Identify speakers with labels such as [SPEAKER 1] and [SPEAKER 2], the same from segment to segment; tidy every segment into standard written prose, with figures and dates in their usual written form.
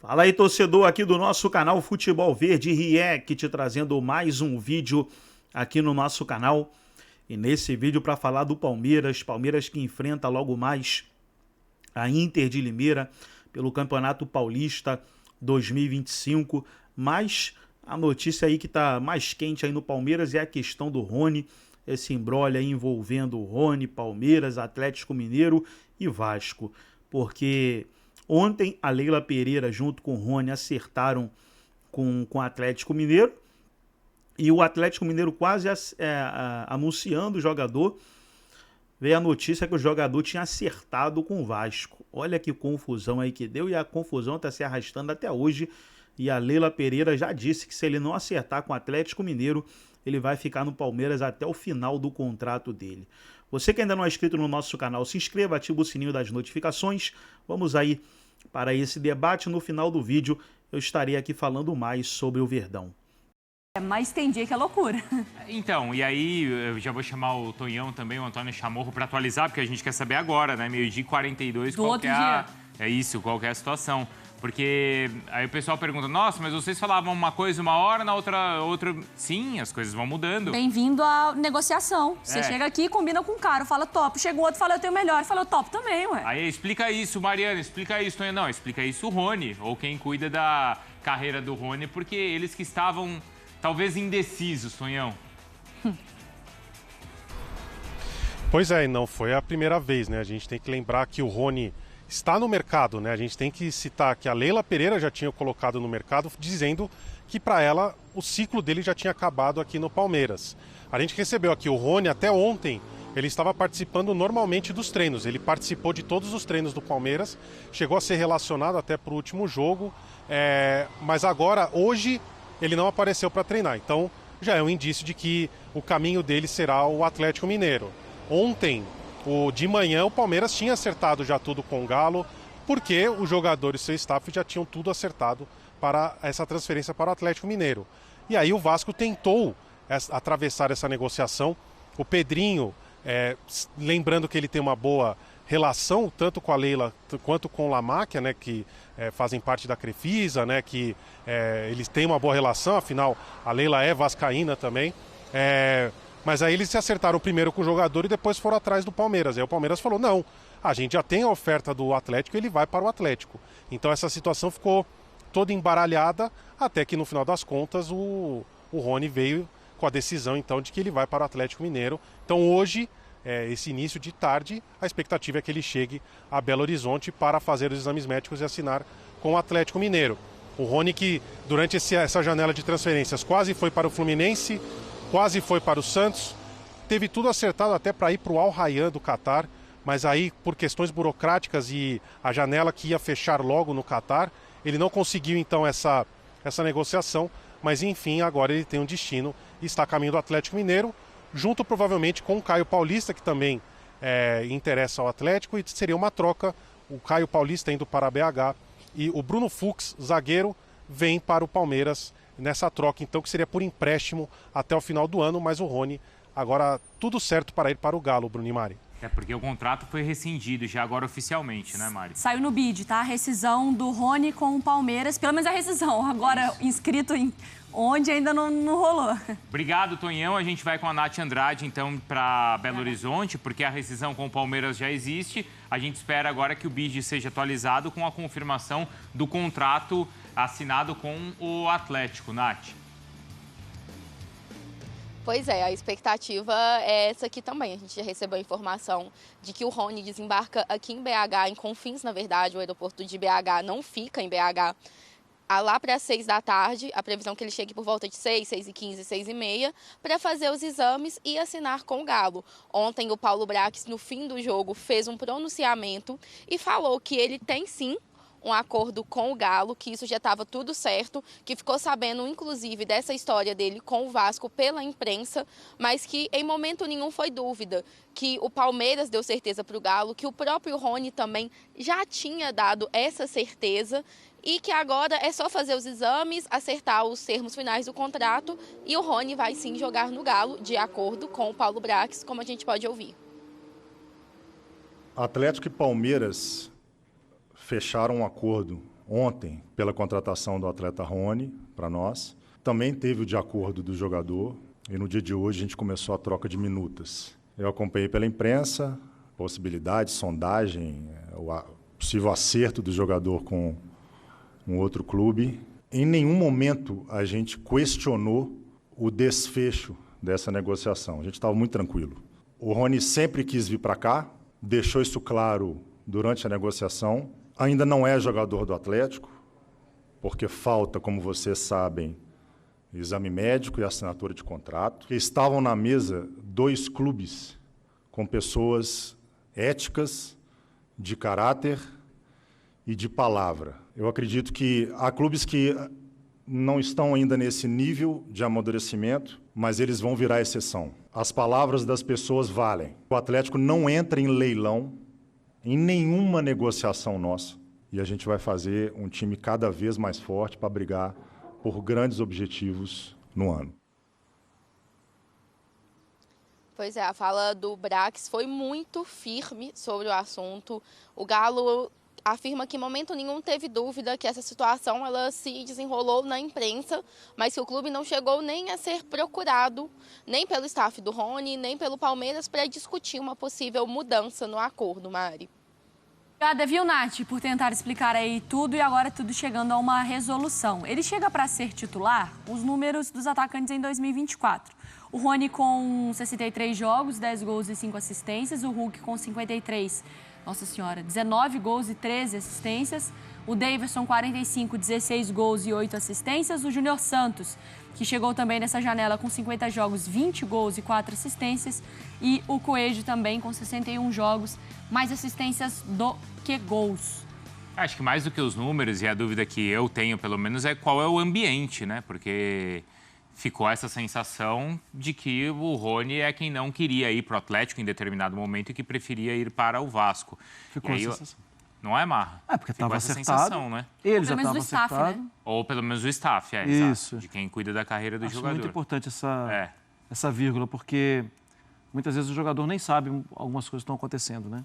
[SPEAKER 1] Fala aí, torcedor aqui do nosso canal Futebol Verde React, trazendo mais um vídeo aqui no nosso canal. E nesse vídeo para falar do Palmeiras que enfrenta logo mais a Inter de Limeira pelo Campeonato Paulista 2025. Mas a notícia aí que tá mais quente aí no Palmeiras é a questão do Rony, esse imbróglio aí envolvendo o Rony, Palmeiras, Atlético Mineiro e Vasco. Porque ontem a Leila Pereira junto com o Rony acertaram com o Atlético Mineiro e o Atlético Mineiro quase anunciando o jogador. Veio a notícia que o jogador tinha acertado com o Vasco. Olha que confusão aí que deu, e a confusão está se arrastando até hoje. E a Leila Pereira já disse que se ele não acertar com o Atlético Mineiro, ele vai ficar no Palmeiras até o final do contrato dele. Você que ainda não é inscrito no nosso canal, se inscreva, ativa o sininho das notificações. Vamos aí para esse debate. No final do vídeo eu estarei aqui falando mais sobre o Verdão.
[SPEAKER 2] Mas tem dia que é loucura.
[SPEAKER 3] Então, e aí eu já vou chamar o Tonhão também, o Antônio Chamorro, para atualizar, porque a gente quer saber agora, né? Meio-dia 42,
[SPEAKER 2] do outro dia.
[SPEAKER 3] É isso, qual que é a situação. Porque aí o pessoal pergunta, nossa, mas vocês falavam uma coisa uma hora, na outra... Sim, as coisas vão mudando.
[SPEAKER 2] Bem-vindo à negociação. Você chega aqui, combina com um cara, fala top. Chega o outro, fala eu tenho melhor. Fala eu top também, ué.
[SPEAKER 3] Aí explica isso, Mariana, explica isso, Tonhão. Não, explica isso o Rony, ou quem cuida da carreira do Rony, porque eles que estavam talvez indecisos, Tonhão.
[SPEAKER 4] Pois é, e não foi a primeira vez, né? A gente tem que lembrar que o Rony está no mercado, né? A gente tem que citar que a Leila Pereira já tinha colocado no mercado, dizendo que para ela o ciclo dele já tinha acabado aqui no Palmeiras. A gente recebeu aqui o Rony até ontem, ele estava participando normalmente dos treinos, ele participou de todos os treinos do Palmeiras, chegou a ser relacionado até para o último jogo, mas agora, hoje, ele não apareceu para treinar. Então já é um indício de que o caminho dele será o Atlético Mineiro. Ontem, de manhã, o Palmeiras tinha acertado já tudo com o Galo, porque os jogadores e seu staff já tinham tudo acertado para essa transferência para o Atlético Mineiro. E aí o Vasco tentou atravessar essa negociação. O Pedrinho, lembrando que ele tem uma boa relação tanto com a Leila quanto com o Lamáquia, né, que fazem parte da Crefisa, né, que eles têm uma boa relação, afinal a Leila é vascaína também. Mas aí eles se acertaram primeiro com o jogador e depois foram atrás do Palmeiras. Aí o Palmeiras falou, não, a gente já tem a oferta do Atlético, ele vai para o Atlético. Então essa situação ficou toda embaralhada, até que no final das contas o Rony veio com a decisão então de que ele vai para o Atlético Mineiro. Então hoje, esse início de tarde, a expectativa é que ele chegue a Belo Horizonte para fazer os exames médicos e assinar com o Atlético Mineiro. O Rony, que durante essa janela de transferências quase foi para o Fluminense, quase foi para o Santos, teve tudo acertado até para ir para o Al Rayyan do Catar, mas aí por questões burocráticas e a janela que ia fechar logo no Catar, ele não conseguiu então essa negociação, mas enfim, agora ele tem um destino e está a caminho do Atlético Mineiro, junto provavelmente com o Caio Paulista, que também interessa ao Atlético, e seria uma troca, o Caio Paulista indo para a BH e o Bruno Fux, zagueiro, vem para o Palmeiras nessa troca, então, que seria por empréstimo até o final do ano, mas o Rony, agora tudo certo para ir para o Galo, Bruno e Mari.
[SPEAKER 3] Porque o contrato foi rescindido já agora oficialmente, né, Mari?
[SPEAKER 2] Saiu no bid, tá? A rescisão do Rony com o Palmeiras, pelo menos a rescisão. Agora, inscrito em onde ainda não rolou.
[SPEAKER 3] Obrigado, Tonhão. A gente vai com a Nath Andrade, então, para Belo Horizonte, porque a rescisão com o Palmeiras já existe. A gente espera agora que o bid seja atualizado com a confirmação do contrato assinado com o Atlético. Nath.
[SPEAKER 5] Pois é, a expectativa é essa aqui também. A gente já recebeu a informação de que o Rony desembarca aqui em BH, em Confins, na verdade, o aeroporto de BH não fica em BH. Lá para as 6 da tarde, a previsão é que ele chegue por volta de 6, 6h15, 6h30, para fazer os exames e assinar com o Galo. Ontem o Paulo Brax, no fim do jogo, fez um pronunciamento e falou que ele tem sim um acordo com o Galo, que isso já estava tudo certo, que ficou sabendo, inclusive, dessa história dele com o Vasco pela imprensa, mas que em momento nenhum foi dúvida, que o Palmeiras deu certeza para o Galo, que o próprio Rony também já tinha dado essa certeza e que agora é só fazer os exames, acertar os termos finais do contrato e o Rony vai sim jogar no Galo, de acordo com o Paulo Brax, como a gente pode ouvir.
[SPEAKER 6] Atlético e Palmeiras fecharam um acordo ontem pela contratação do atleta Rony para nós. Também teve o de acordo do jogador e no dia de hoje a gente começou a troca de minutas. Eu acompanhei pela imprensa, possibilidade, sondagem, o possível acerto do jogador com um outro clube. Em nenhum momento a gente questionou o desfecho dessa negociação. A gente estava muito tranquilo. O Rony sempre quis vir para cá, deixou isso claro durante a negociação. Ainda não é jogador do Atlético, porque falta, como vocês sabem, exame médico e assinatura de contrato. Estavam na mesa 2 clubes com pessoas éticas, de caráter e de palavra. Eu acredito que há clubes que não estão ainda nesse nível de amadurecimento, mas eles vão virar exceção. As palavras das pessoas valem. O Atlético não entra em leilão, em nenhuma negociação nossa, e a gente vai fazer um time cada vez mais forte para brigar por grandes objetivos no ano.
[SPEAKER 5] Pois é, a fala do Brax foi muito firme sobre o assunto. O Galo afirma que em momento nenhum teve dúvida que essa situação ela se desenrolou na imprensa, mas que o clube não chegou nem a ser procurado, nem pelo staff do Rony, nem pelo Palmeiras, para discutir uma possível mudança no acordo, Mari.
[SPEAKER 2] Obrigada, viu, Nath, por tentar explicar aí tudo e agora tudo chegando a uma resolução. Ele chega para ser titular os números dos atacantes em 2024. O Rony com 63 jogos, 10 gols e 5 assistências. O Hulk com 53, nossa senhora, 19 gols e 13 assistências. O Daverson, 45, 16 gols e 8 assistências. O Júnior Santos, que chegou também nessa janela com 50 jogos, 20 gols e 4 assistências. E o Coelho também com 61 jogos, mais assistências do que gols.
[SPEAKER 3] Acho que mais do que os números, e a dúvida que eu tenho, pelo menos, é qual é o ambiente, né? Porque ficou essa sensação de que o Rony é quem não queria ir para o Atlético em determinado momento e que preferia ir para o Vasco.
[SPEAKER 7] Ficou essa sensação.
[SPEAKER 3] Não é, Marra?
[SPEAKER 7] É, porque estava
[SPEAKER 3] essa
[SPEAKER 7] acertado.
[SPEAKER 3] Sensação, né?
[SPEAKER 7] Ele já
[SPEAKER 2] Pelo menos
[SPEAKER 7] estava
[SPEAKER 2] do staff,
[SPEAKER 7] acertado.
[SPEAKER 2] né?
[SPEAKER 3] Ou pelo menos o staff,
[SPEAKER 7] Isso.
[SPEAKER 3] exato, de quem cuida da carreira do
[SPEAKER 7] Acho
[SPEAKER 3] jogador.
[SPEAKER 7] muito importante essa vírgula, porque muitas vezes o jogador nem sabe algumas coisas que estão acontecendo, né?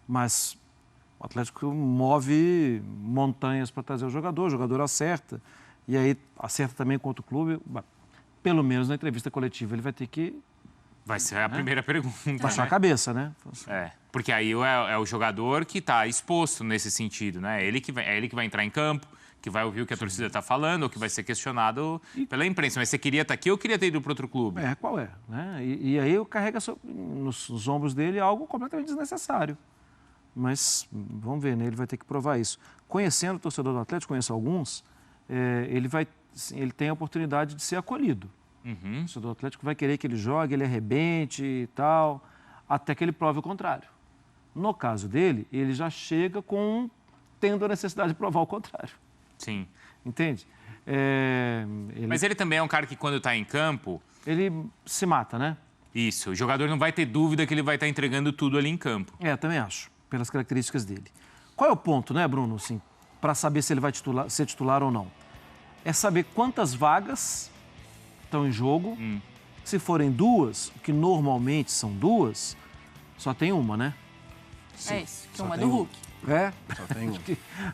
[SPEAKER 7] Mas o Atlético move montanhas para trazer o jogador acerta, e aí acerta também com outro clube. Pelo menos na entrevista coletiva ele vai ter que...
[SPEAKER 3] Vai ser a primeira pergunta.
[SPEAKER 7] Baixar a cabeça, né?
[SPEAKER 3] Porque aí é o jogador que está exposto nesse sentido, né? É ele que vai entrar em campo, que vai ouvir o que a torcida está falando, ou que vai ser questionado pela imprensa. Mas você queria estar aqui ou queria ter ido para outro clube?
[SPEAKER 7] Qual é? Né? E aí carrega nos ombros dele algo completamente desnecessário. Mas vamos ver, né? Ele vai ter que provar isso. Conhecendo o torcedor do Atlético, conheço alguns, ele tem a oportunidade de ser acolhido. O torcedor do Atlético vai querer que ele jogue, ele arrebente e tal, até que ele prove o contrário. No caso dele, ele já chega tendo a necessidade de provar o contrário.
[SPEAKER 3] Sim.
[SPEAKER 7] Entende?
[SPEAKER 3] Mas ele também é um cara que, quando está em campo...
[SPEAKER 7] Ele se mata, né?
[SPEAKER 3] Isso. O jogador não vai ter dúvida que ele vai estar entregando tudo ali em campo.
[SPEAKER 7] Também acho, pelas características dele. Qual é o ponto, né, Bruno, assim, para saber se ele vai ser titular ou não? É saber quantas vagas estão em jogo. Se forem 2, o que normalmente são 2, só tem uma, né?
[SPEAKER 2] Sim, é isso, que uma é do Hulk.
[SPEAKER 7] Só tem uma.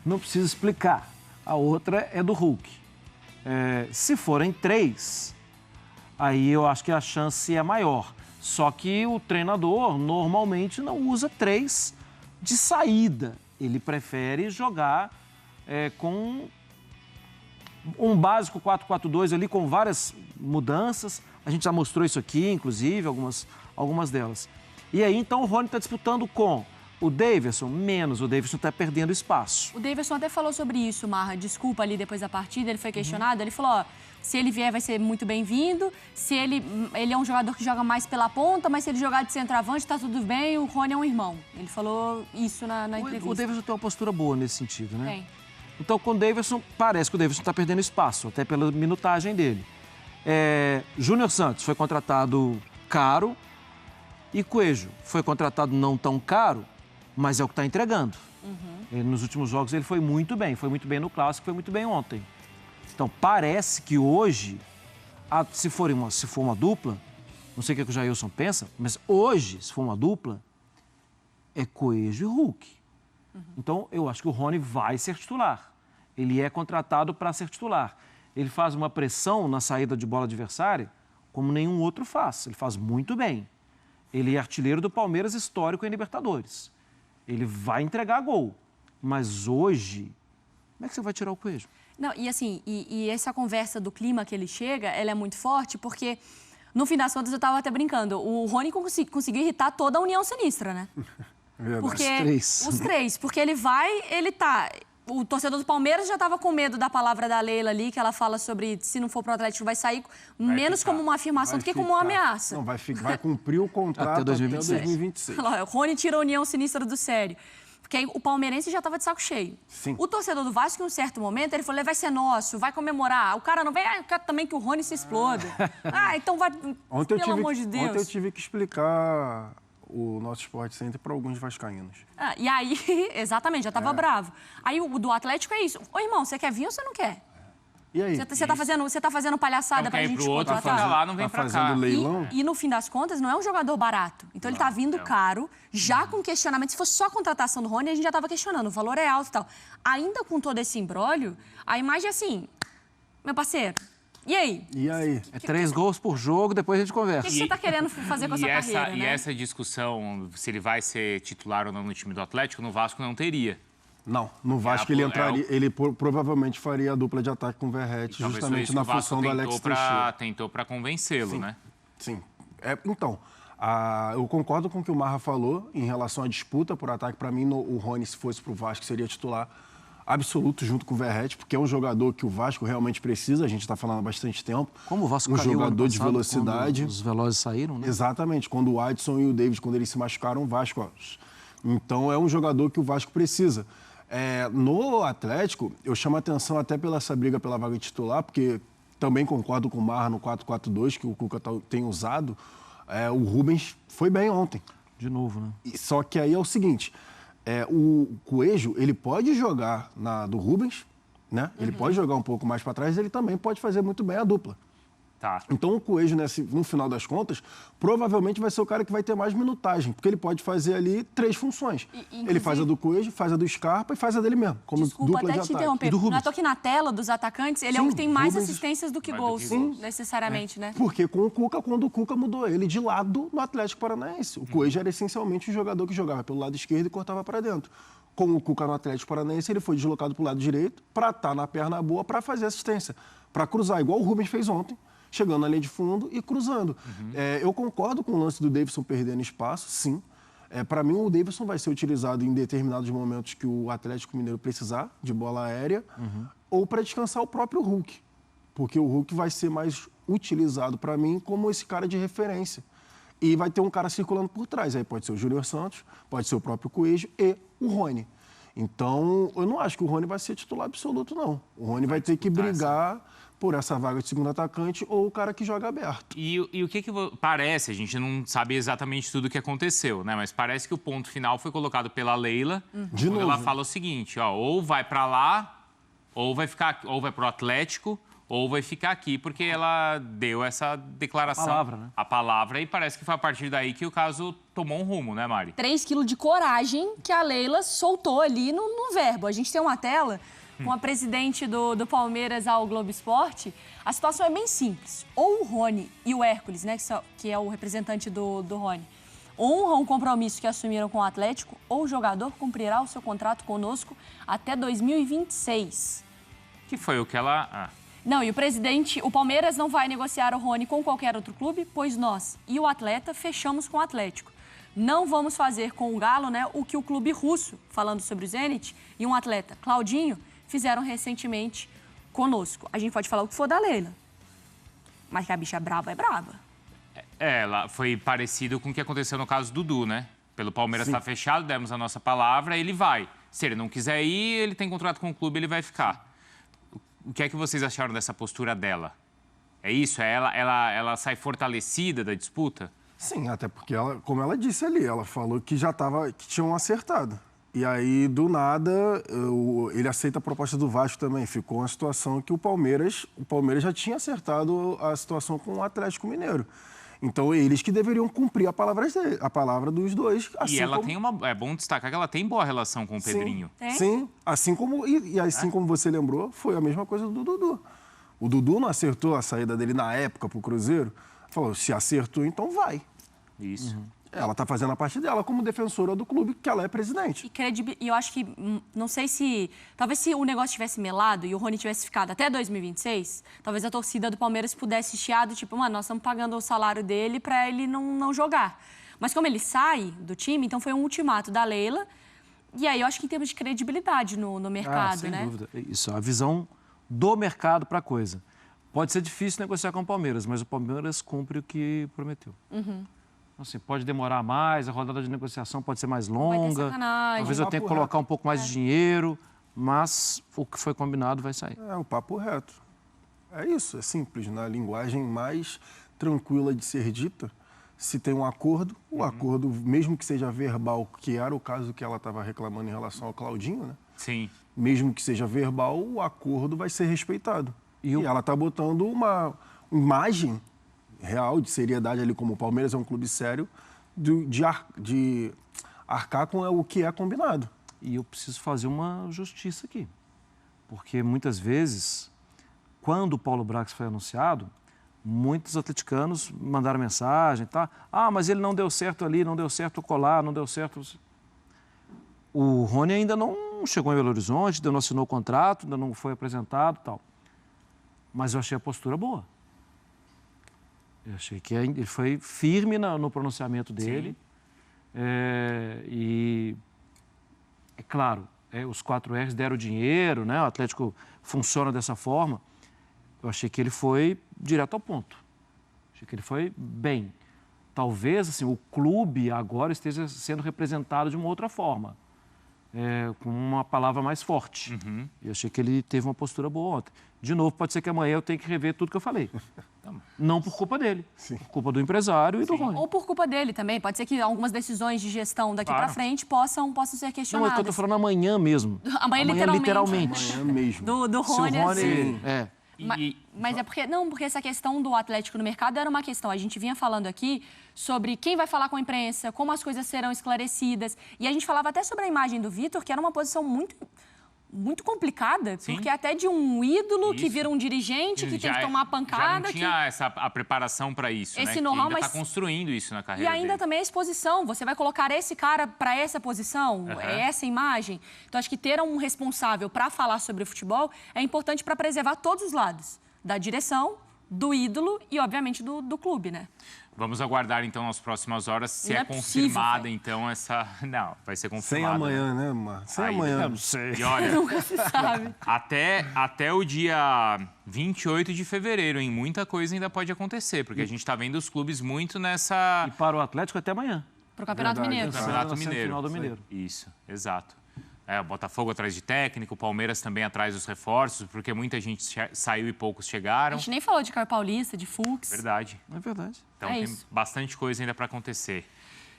[SPEAKER 7] Não precisa explicar. A outra é do Hulk. Se forem 3, aí eu acho que a chance é maior. Só que o treinador normalmente não usa 3 de saída. Ele prefere jogar com um básico 4-4-2 ali, com várias mudanças. A gente já mostrou isso aqui, inclusive, algumas delas. E aí, então, o Rony está disputando com o Daverson, menos. O Daverson está perdendo espaço.
[SPEAKER 2] O Daverson até falou sobre isso, Marra. Desculpa, ali depois da partida, ele foi questionado. Ele falou, se ele vier vai ser muito bem-vindo. Se ele é um jogador que joga mais pela ponta, mas se ele jogar de centroavante, tá tudo bem. O Rony é um irmão. Ele falou isso na entrevista.
[SPEAKER 7] O Daverson tem uma postura boa nesse sentido, né?
[SPEAKER 2] Tem.
[SPEAKER 7] Então, com o Daverson, parece que o Daverson está perdendo espaço, até pela minutagem dele. Júnior Santos foi contratado caro e Coelho foi contratado não tão caro, mas é o que está entregando. Nos últimos jogos ele foi muito bem no Clássico, foi muito bem ontem. Então, parece que hoje, se for uma dupla, não sei o que o Jailson pensa, mas hoje, se for uma dupla, é Coelho e Hulk. Então, eu acho que o Rony vai ser titular. Ele é contratado para ser titular. Ele faz uma pressão na saída de bola adversária como nenhum outro faz. Ele faz muito bem. Ele é artilheiro do Palmeiras histórico em Libertadores. Ele vai entregar gol. Mas hoje, como é que você vai tirar o Coelho?
[SPEAKER 2] Não, e assim, e essa conversa do clima que ele chega, ela é muito forte, porque, no fim das contas, eu estava até brincando, o Rony conseguiu irritar toda a União Sinistra, né? Porque os três. Porque ele tá... O torcedor do Palmeiras já estava com medo da palavra da Leila ali, que ela fala sobre se não for pro Atlético vai sair, menos como uma afirmação do que como uma ameaça.
[SPEAKER 8] Não, vai cumprir o contrato até 2026.
[SPEAKER 2] O Rony tira a União Sinistra do sério. Porque aí o palmeirense já estava de saco cheio.
[SPEAKER 8] Sim.
[SPEAKER 2] O torcedor do Vasco, em um certo momento, ele falou, vai ser nosso, vai comemorar. O cara não vem, eu quero também que o Rony se exploda. Então vai, pelo amor de Deus.
[SPEAKER 8] Ontem eu tive que explicar o nosso Sport Center para alguns vascaínos.
[SPEAKER 2] E aí, exatamente, já estava bravo. Aí o do Atlético é isso. Ô, irmão, você quer vir ou você não quer?
[SPEAKER 8] E aí?
[SPEAKER 2] Você tá fazendo palhaçada pra gente contratar?
[SPEAKER 3] Lá, não vem pra cá.
[SPEAKER 8] Fazendo leilão?
[SPEAKER 2] E no fim das contas, não é um jogador barato. Então ele tá vindo caro, já com questionamento. Se fosse só a contratação do Rony, a gente já tava questionando. O valor é alto e tal. Ainda com todo esse imbróglio, a imagem é assim, meu parceiro, e aí?
[SPEAKER 8] E aí?
[SPEAKER 7] É 3 gols por jogo, depois a gente
[SPEAKER 2] O
[SPEAKER 7] conversa.
[SPEAKER 2] que você tá querendo fazer com a sua carreira, né?
[SPEAKER 3] E essa discussão, se ele vai ser titular ou não no time do Atlético, no Vasco não teria.
[SPEAKER 8] Não, no Vasco ele entraria, ele provavelmente faria a dupla de ataque com o Verratti, justamente na função do Alex Teixeira.
[SPEAKER 3] Tentou para convencê-lo, né?
[SPEAKER 8] Sim. Então, eu concordo com o que o Marra falou em relação à disputa por ataque. Para mim, o Rony, se fosse para o Vasco, seria titular absoluto junto com o Verratti, porque é um jogador que o Vasco realmente precisa, a gente está falando há bastante tempo.
[SPEAKER 7] Como o Vasco
[SPEAKER 8] um
[SPEAKER 7] caiu
[SPEAKER 8] jogador
[SPEAKER 7] ano
[SPEAKER 8] de
[SPEAKER 7] passado,
[SPEAKER 8] velocidade.
[SPEAKER 7] quando os Velozes saíram, né?
[SPEAKER 8] Exatamente, quando o Adson e o David, quando eles se machucaram, o Vasco... Então, é um jogador que o Vasco precisa. No Atlético, eu chamo a atenção até pela essa briga pela vaga titular, porque também concordo com o Marra no 4-4-2, que o Cuca tem usado. O Rubens foi bem ontem.
[SPEAKER 7] De novo, né?
[SPEAKER 8] Só que aí é o seguinte, o Coelho, ele pode jogar do Rubens, né? Ele pode jogar um pouco mais para trás, ele também pode fazer muito bem a dupla.
[SPEAKER 3] Tá.
[SPEAKER 8] Então o Coelho, no final das contas, provavelmente vai ser o cara que vai ter mais minutagem, porque ele pode fazer ali 3 funções. Ele faz a do Coelho, faz a do Scarpa e faz a dele mesmo, como
[SPEAKER 2] Desculpa,
[SPEAKER 8] dupla de
[SPEAKER 2] até te
[SPEAKER 8] ataque.
[SPEAKER 2] interromper.
[SPEAKER 8] E do Rubens.
[SPEAKER 2] Não tô aqui na tela dos atacantes, ele é o que tem mais assistências do que gols, necessariamente, né?
[SPEAKER 8] Porque com o Cuca, quando o Cuca mudou ele de lado no Atlético Paranaense. O Coelho era essencialmente um jogador que jogava pelo lado esquerdo e cortava para dentro. Com o Cuca no Atlético Paranaense, ele foi deslocado para o lado direito para estar na perna boa para fazer assistência, para cruzar, igual o Rubens fez ontem, chegando na linha de fundo e cruzando. Eu concordo com o lance do Davidson perdendo espaço, sim. Para mim, o Davidson vai ser utilizado em determinados momentos que o Atlético Mineiro precisar de bola aérea ou para descansar o próprio Hulk, porque o Hulk vai ser mais utilizado, para mim, como esse cara de referência. E vai ter um cara circulando por trás. Aí pode ser o Júnior Santos, pode ser o próprio Coelho e o Rony. Então, eu não acho que o Rony vai ser titular absoluto, não. O Rony vai ter que brigar por essa vaga de segundo atacante ou o cara que joga aberto.
[SPEAKER 3] E o que parece, a gente não sabe exatamente tudo o que aconteceu, né? Mas parece que o ponto final foi colocado pela Leila,
[SPEAKER 8] De
[SPEAKER 3] quando
[SPEAKER 8] novo.
[SPEAKER 3] ela fala o seguinte, ou vai para lá, ou vai pro Atlético, ou vai ficar aqui, porque ela deu essa declaração, a palavra, e parece que foi a partir daí que o caso tomou um rumo, né, Mari?
[SPEAKER 2] 3 quilos de coragem que a Leila soltou ali no verbo. A gente tem uma tela com a presidente do Palmeiras ao Globo Esporte. A situação é bem simples. Ou o Rony e o Hércules, né, que é o representante do Rony, honram o compromisso que assumiram com o Atlético, ou o jogador cumprirá o seu contrato conosco até 2026.
[SPEAKER 3] Que foi o que ela...
[SPEAKER 2] Não, e o Palmeiras não vai negociar o Rony com qualquer outro clube, pois nós e o atleta fechamos com o Atlético. Não vamos fazer com o Galo, né, o que o clube russo, falando sobre o Zenit, e um atleta, Claudinho, fizeram recentemente conosco. A gente pode falar o que for da Leila, mas que a bicha brava é brava.
[SPEAKER 3] Ela foi parecido com o que aconteceu no caso do Dudu, né? Pelo Palmeiras estar fechado, demos a nossa palavra, ele vai. Se ele não quiser ir, ele tem contrato com o clube, ele vai ficar. O que é que vocês acharam dessa postura dela? É isso? Ela sai fortalecida da disputa?
[SPEAKER 8] Sim, até porque, como ela disse ali, ela falou que que tinham acertado. E aí, do nada, ele aceita a proposta do Vasco também. Ficou uma situação que o Palmeiras já tinha acertado a situação com o Atlético Mineiro. Então, eles que deveriam cumprir a palavra dos dois.
[SPEAKER 3] E ela tem uma... É bom destacar que ela tem boa relação com o Pedrinho.
[SPEAKER 8] Sim, assim como... E assim como você lembrou, foi a mesma coisa do Dudu. O Dudu não acertou a saída dele na época pro Cruzeiro. Falou, se acertou, então vai.
[SPEAKER 3] Isso.
[SPEAKER 8] Ela tá fazendo a parte dela como defensora do clube, que ela é presidente.
[SPEAKER 2] E eu acho que, não sei se... Talvez se o negócio tivesse melado e o Rony tivesse ficado até 2026, talvez a torcida do Palmeiras pudesse chiado, tipo, mano, nós estamos pagando o salário dele para ele não jogar. Mas como ele sai do time, então foi um ultimato da Leila. E aí eu acho que em termos de credibilidade no mercado,
[SPEAKER 7] sem
[SPEAKER 2] né?
[SPEAKER 7] Sem dúvida. Isso, a visão do mercado para a coisa. Pode ser difícil negociar com o Palmeiras, mas o Palmeiras cumpre o que prometeu. Assim, pode demorar mais, a rodada de negociação pode ser mais longa. Talvez eu tenha que colocar um pouco mais de dinheiro, mas o que foi combinado vai sair.
[SPEAKER 8] É o papo reto. É isso, é simples. Na linguagem mais tranquila de ser dita, se tem um acordo, o acordo, mesmo que seja verbal, que era o caso que ela estava reclamando em relação ao Claudinho, né?
[SPEAKER 3] Sim.
[SPEAKER 8] Mesmo que seja verbal, o acordo vai ser respeitado. E ela está botando uma imagem real, de seriedade ali, como o Palmeiras é um clube sério, de arcar com o que é combinado.
[SPEAKER 7] E eu preciso fazer uma justiça aqui. Porque muitas vezes, quando o Paulo Brax foi anunciado, muitos atleticanos mandaram mensagem, tá? Ah, mas ele não deu certo ali, não deu certo colar, não deu certo... O Rony ainda não chegou em Belo Horizonte, ainda não assinou o contrato, ainda não foi apresentado e tal. Mas eu achei a postura boa. Eu achei que ele foi firme no pronunciamento dele. E, é claro, os 4 R's deram dinheiro, né? O Atlético funciona dessa forma. Eu achei que ele foi direto ao ponto. Achei que ele foi bem. Talvez assim, o clube agora esteja sendo representado de uma outra forma. Com uma palavra mais forte. Eu achei que ele teve uma postura boa ontem. De novo, pode ser que amanhã eu tenha que rever tudo que eu falei. Não por culpa dele, por culpa do empresário e do Rony.
[SPEAKER 2] Ou por culpa dele também. Pode ser que algumas decisões de gestão daqui para frente possam ser questionadas.
[SPEAKER 7] Não, é que eu estou falando amanhã mesmo.
[SPEAKER 2] Amanhã literalmente.
[SPEAKER 8] Amanhã mesmo.
[SPEAKER 2] Do Rony, assim. Mas é porque essa questão do Atlético no mercado era uma questão. A gente vinha falando aqui sobre quem vai falar com a imprensa, como as coisas serão esclarecidas. E a gente falava até sobre a imagem do Vitor, que era uma posição muito complicada, porque até de um ídolo que vira um dirigente, que tem que tomar pancada.
[SPEAKER 3] Já não tinha a preparação para isso,
[SPEAKER 2] esse
[SPEAKER 3] né?
[SPEAKER 2] know-how,
[SPEAKER 3] ainda está construindo isso na carreira
[SPEAKER 2] dele. E ainda também a exposição. Você vai colocar esse cara para essa posição, essa imagem. Então, acho que ter um responsável para falar sobre o futebol é importante para preservar todos os lados. Da direção, do ídolo e, obviamente, do clube, né?
[SPEAKER 3] Vamos aguardar, então, nas próximas horas, se é confirmada, então, essa... Não, vai ser confirmada.
[SPEAKER 8] Sem amanhã, né, Mar? Sem amanhã.
[SPEAKER 7] Não sei.
[SPEAKER 3] E olha,
[SPEAKER 2] nunca se sabe.
[SPEAKER 3] Até o dia 28 de fevereiro, hein? Muita coisa ainda pode acontecer, porque a gente está vendo os clubes muito nessa...
[SPEAKER 7] E para o Atlético até amanhã.
[SPEAKER 2] Para o Campeonato Mineiro.
[SPEAKER 3] Campeonato Mineiro.
[SPEAKER 7] Final do Mineiro.
[SPEAKER 3] Isso, exato. O Botafogo atrás de técnico, o Palmeiras também atrás dos reforços, porque muita gente saiu e poucos chegaram.
[SPEAKER 2] A gente nem falou de Caio Paulista, de Fux.
[SPEAKER 3] Verdade.
[SPEAKER 7] É verdade.
[SPEAKER 3] Então tem bastante coisa ainda para acontecer.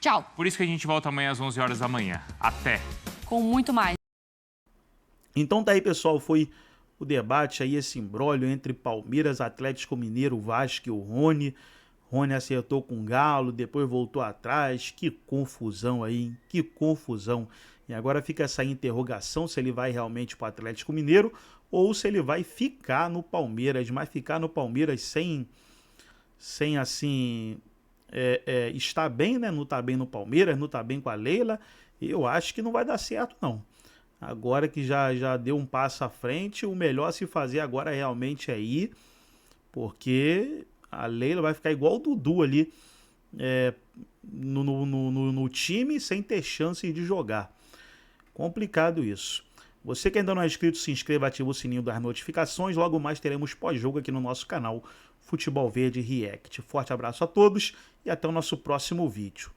[SPEAKER 2] Tchau.
[SPEAKER 3] Por isso que a gente volta amanhã às 11 horas da manhã. Até.
[SPEAKER 2] Com muito mais.
[SPEAKER 1] Então tá aí, pessoal, foi o debate aí, esse imbróglio entre Palmeiras, Atlético Mineiro, Vasco e o Rony. Rony acertou com o Galo, depois voltou atrás. Que confusão aí, hein? Que confusão. E agora fica essa interrogação se ele vai realmente para o Atlético Mineiro ou se ele vai ficar no Palmeiras, mas ficar no Palmeiras sem assim, estar bem, né? Não está bem no Palmeiras, não está bem com a Leila. Eu acho que não vai dar certo, não. Agora que já deu um passo à frente, o melhor a se fazer agora realmente é ir, porque a Leila vai ficar igual o Dudu ali no time sem ter chance de jogar. Complicado isso. Você que ainda não é inscrito, se inscreva, ativa o sininho das notificações. Logo mais teremos pós-jogo aqui no nosso canal Futebol Verde React. Forte abraço a todos e até o nosso próximo vídeo.